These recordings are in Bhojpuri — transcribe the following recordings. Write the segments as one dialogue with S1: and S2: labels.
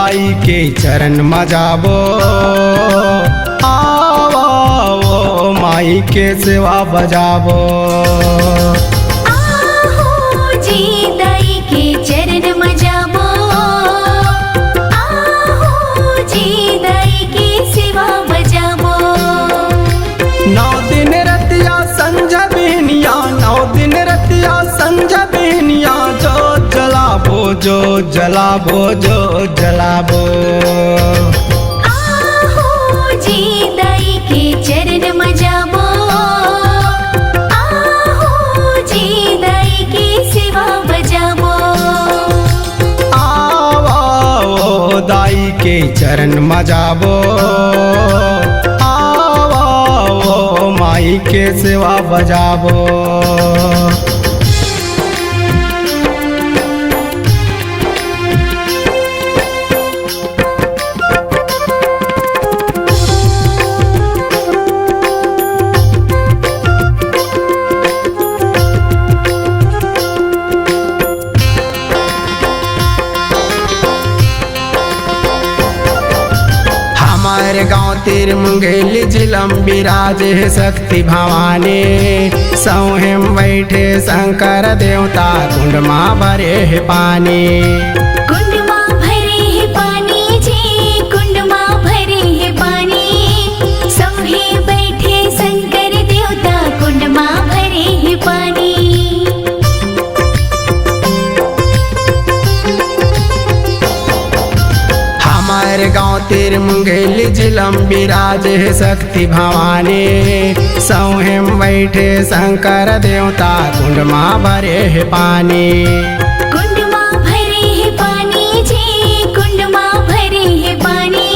S1: दाई के चरण मजाबो, आओ माई के सेवा बजाबो।
S2: आहो जी दाई के चरण मजाबो, आहो जी दाई के सेवा बजाबो।
S1: 9 दिन रतिया संझा बिहनिया, 9 दिन रतिया संझा बिहनिया, जो जलाबो जो जलाबो जो जलाबो।
S2: आहो जी दाई के चरण मजाबो, आहो जी दाई के सेवा बजाबो।
S1: आओ दाई के चरण मजाबो, आओ माई के सेवा बजाबो। हमारे गाँव तीर मुंगेली जिलम बिराजे है शक्ति भवानी, सौहेम बैठे शंकर देवता कुंड माँ भरे है पानी।
S2: कुंड माँ भरे है पानी जी, कुंड माँ भरे है पानी, सौहे बैठे शंकर देवता कुंड माँ भरे है पानी।
S1: हमारे गाँव तीर मुंगेली जिलम बिराजे है शक्ति भवानी, सौहेम बैठे शंकर देवता कुंड माँ भरे है पानी।
S2: कुंड माँ भरे है पानी जी, कुंड माँ भरे है पानी,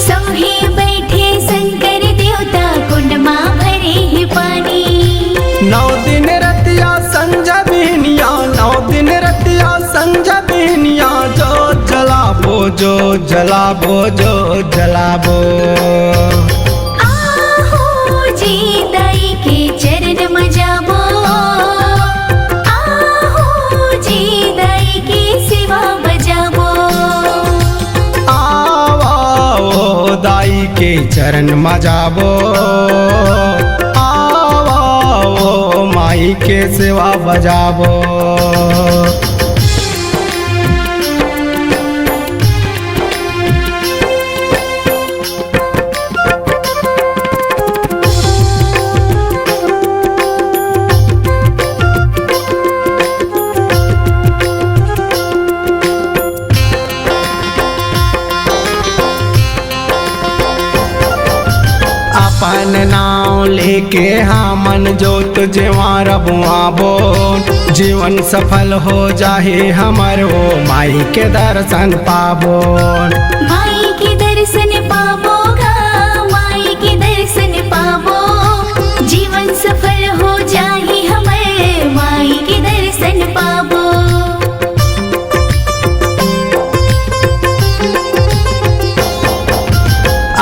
S2: सौहे बैठे शंकर देवता कुंड माँ भरे है पानी।
S1: 9 दिन रतिया संझा बिहनिया, 9 दिन रतिया संझा बिहनिया, जो जलाबो जो जलाबो जो जलाबो।
S2: आहो जी दाई के चरण मजाबो, आहो जी दाई के सेवा बजाबो।
S1: आओ दाई के चरण मजाबो, आओ माई के सेवा बजाबो। अपन नाम लेके हमन जोत जेवार बुआबो, जीवन सफल हो जाहे हमर ओ माई के दर्शन पाबो।
S2: माई के दर्शन पाबो गा, माई के दर्शन पाबो, जीवन सफल हो जाए हमें माई के दर्शन पाबो।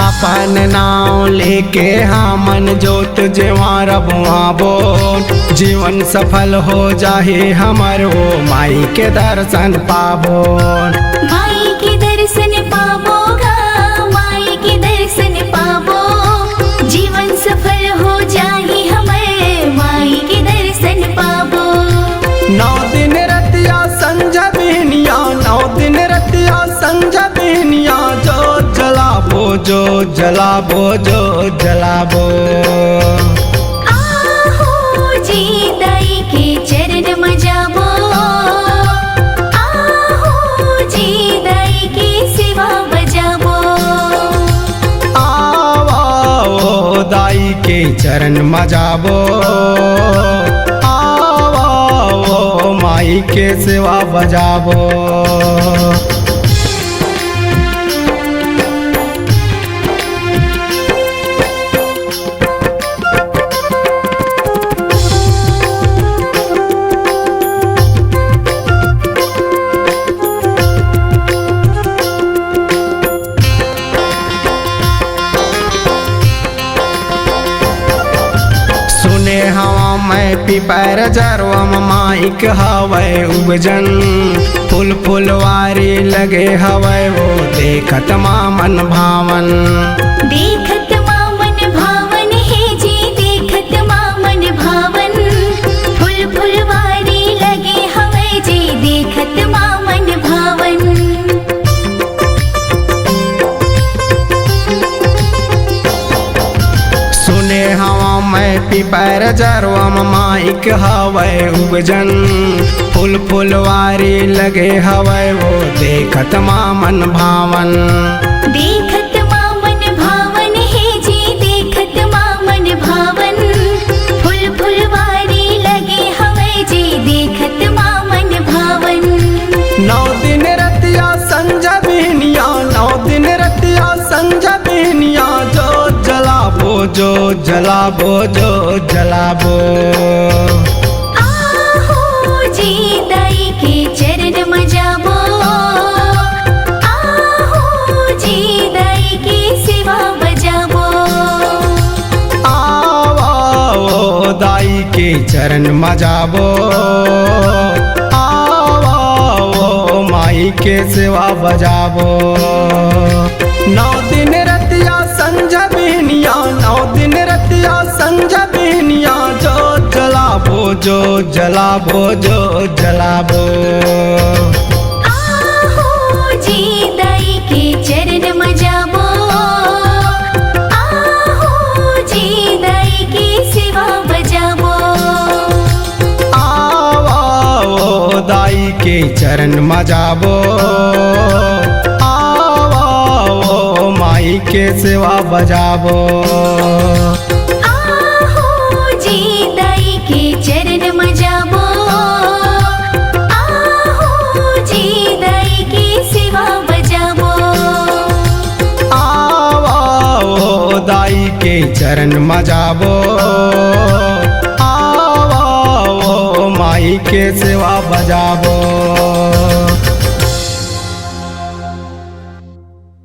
S1: अपन नाम लेके हमन जोत जेवार बुआबो, जीवन सफल हो जाहे हमर ओ माई के दर्शन पाबो।
S2: माई के दर्शन पाबो गा, माई के दर्शन पाबो, जीवन सफल हो जाए हमें माई के दर्शन पाबो।
S1: 9 दिन रतिया संझा बिहनिया, 9 दिन रतिया संझा बिहनिया, जो जलाबो जो जलाबो जो जलाबो।
S2: आहो जी दाई के चरण मजाबो, आहो जी दाई के सेवा बजाबो।
S1: आओ दाई के चरण मजाबो, आओ माई के सेवा बजाबो। हवा में पिपर जरवम माइक हवै उबजन फूल फुलवारी लगे हवै वो देखत मन भावन।
S2: देखत मन भावन है जी देखत मन भावन फूल फुलवारी लगे हवै जी देखत मन भावन।
S1: सुने हवा में पिपर जरवम माइक हवै उबजन फूल फुलवारी लगे हवै वो देखत मन भावन।
S2: देखत मन भावन है जी देखत मन भावन फूल फुलवारी लगे हवै जी देखत मन भावन।
S1: 9 दिन रतिया संझा बिहनिया 9 दिन रतिया संझा बिहनिया जो जलाबो जो जलाबो जो जलाबो।
S2: आहो जी दाई के चरण मजाबो आहो जी दाई की सेवा बजाबो।
S1: आओ दाई के चरण मजाबो आओ माई के सेवा बजाबो। 9 दिन रतिया संझा बिहनिया 9 दिन रतिया संझा बिहनिया जो जलाबो जो जलाबो जो जलाबो।
S2: आहो जी दाई के चरण मजाबो आहो जी दाई की सेवा बजाबो।
S1: आओ दाई के चरण मजाबो आओ माई के सेवा बजाबो।
S2: आहो जी दाई के चरण मजाबो आहो जी दाई की सेवा बजाबो।
S1: आओ दाई के चरण मजाबो आओ माई के सेवा बजाबो।